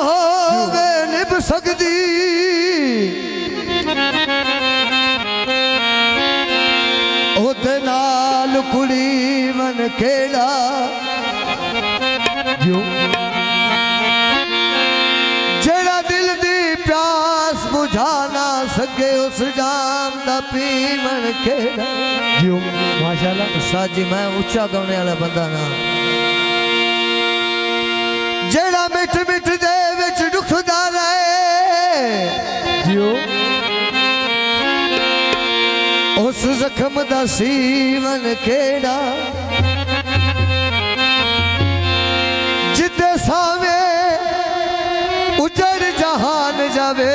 होवे निभ सकदी ओदे नाल कुड़ी मन खेड़ा जेड़ा दिल दी प्यास बुझा ना सके उस जाम दा पीवन खेड़ा। माशाल्लाह साजी मैं ऊंचा गाने वाला बंदा ना जेड़ा मिठ मिठ दे विच दुखदा रहे उस जख्म दा सीवन केड़ा जिते सावे उजड़ जहान जावे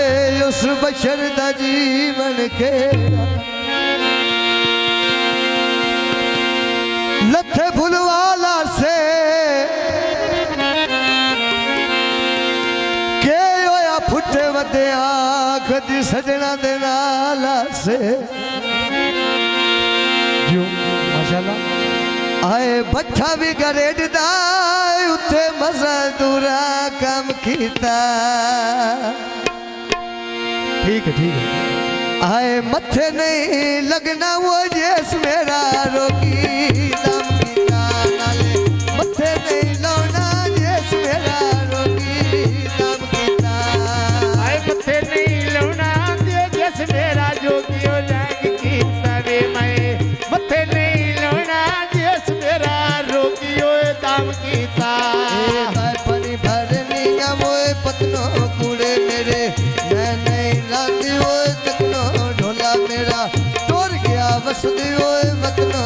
उस बशर दा जीवन केड़ा लथे फुलवाला से के होया फुटे वधिया कदी सजना दे नाल से माशाल्लाह आए बच्चा भी गरेडदा उथे मजदूरा काम कीता ठीक है आए मथे नहीं लगना वो जेस मेरा रोगी दम कीता नाले मथे नहीं लौना जेस मेरा रोगी दम कीता आए मथे नहीं लौना जेस मेरा जोगी हो जाएगी कीता वे मैं मथे नहीं लौना जेस मेरा रोगी हो दम कीता पानी भरनी मोए पतनो कूड़े मेरे मैं नहीं लाती वो तकनो ढोला मेरा तोड़ गया वसदी ओए वतनो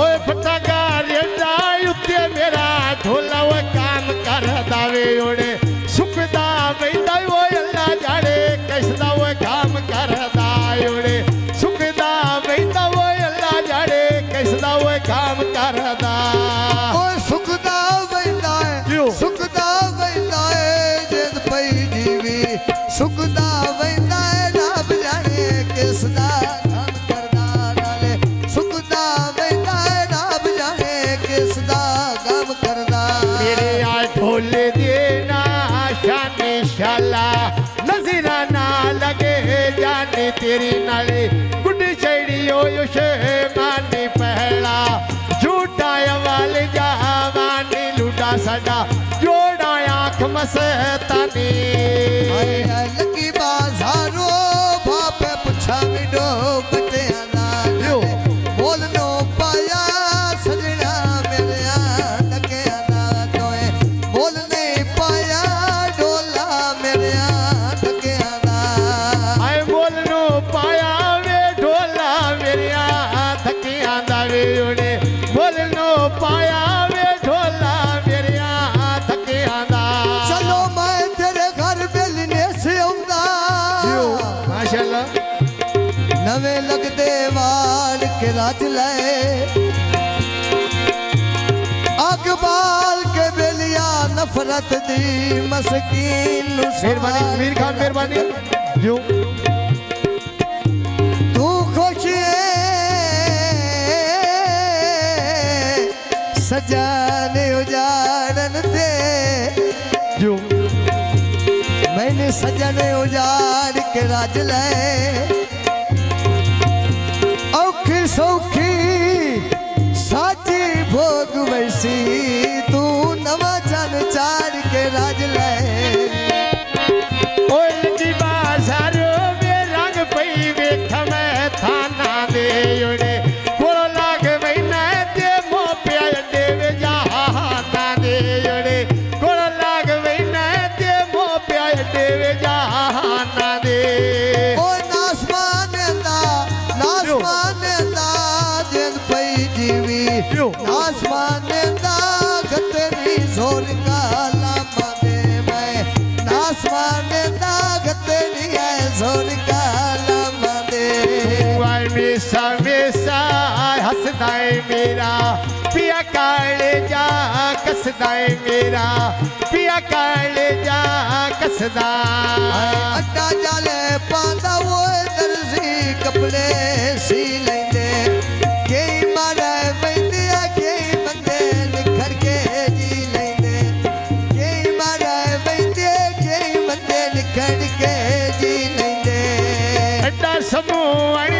ओए फटाकार जाय उत्ते मेरा ढोला वो काम कर दावे ओड़े सुखदा बैदा वो अल्लाह जाने कैसदा वो काम कर दाए ओड़े सुखदा बैदा वो अल्लाह जाने कैसदा वो काम कर दा ओए सुखदा बैदा है जिंद पई जीवी सुखदा बैदा है रब जाने किसदा काम करदा नाले सुखदा बैदा है रब जाने किसदा काम करदा मेरे आ ढोले देना शानी शाला नजरा ना लगे जाने तेरी नाले गुड चढ़ी हो युशे मानी पहला झूठा वाल जावानी लुटा सदा जोड़ा आँख मस्तानी लगी बाजारो भापे पुछा मिडो बटिया नाल बोलनो पाया सजना मेरे लगे ना तोए बोलने पाया डोला मेरे लगे ना आए बोलनो पाया वे ढोला मेरे थकिया दावे उड़े बोलनो पाया वे ढोला मेरे थकिया दा चलो मैं तेरे घर मिलने से आऊंगा माशाल्लाह नवे लगदे वाल के राज ले अकबाल के बेलिया नफरत दी मस्कीन मेहरबानी मीर खान मेहरबानी जो तू खुश सजाने उजाड़न दे जो मैंने सजने उजाड़ के राज ले औखी सौखी साची भोग वैसी तू नवा जन चार के राज ले ओए लगी बाजारो में रंग पई वेख मैं थाना दे उड़े कोलो लाग मैना दे मो प्या दे वे जहाना दे उड़े कोलो लाग मैना दे मो प्या दे वे जहाना दे ओ नासमान दा जिन पई जीवी नासमान दा गतरी जोर काला माने मैं नासमान दा गतरी है जोर काला माने वाई मेसा मेसा हसदाए मेरा पिया काले जा कसदाए मेरा पिया काले जा कसदा अड्डा जाले पांदा वो दर्जी कपड़े सी लेंदे केई मारे बैंदिया केई बंदे निखर के जी लेंदे केई मारे समूह